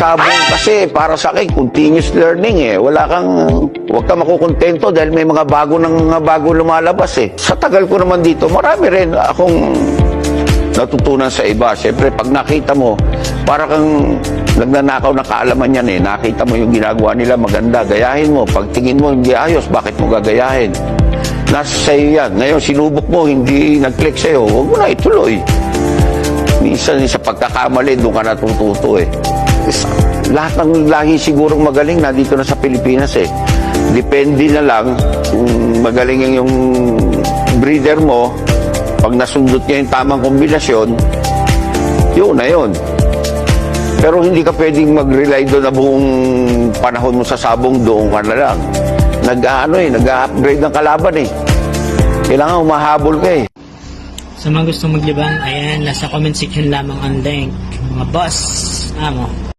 Sabong kasi para sa akin continuous learning eh. Huwag ka makukontento dahil may mga bago lumalabas eh. Sa tagal ko naman dito, marami rin akong natutunan sa iba. Siyempre, pag nakita mo, para kang nagnanakaw ng kaalaman yan eh. Nakita mo yung ginagawa nila maganda, gayahin mo. Pag tingin mo hindi ayos, bakit mo gagayahin? Nasa sa'yo yan. Ngayon, sinubok mo, hindi nag-click sa'yo, huwag mo na ituloy. Minsan sa pagkakamali, doon ka natututo eh. Lahat ng lahi sigurong magaling nandito na sa Pilipinas eh. Depende na lang kung magaling yung breeder mo. Pag nasundot niya yung tamang kombinasyon, yun na yun. Pero hindi ka pwedeng mag-rely doon na buong panahon mo sa sabong, doon ka na lang. Nag-upgrade ng kalaban eh. Kailangan humahabol ka eh. Sa mga gustong maglibang, ayan, nasa comment section lamang ang link. Mga boss, amo.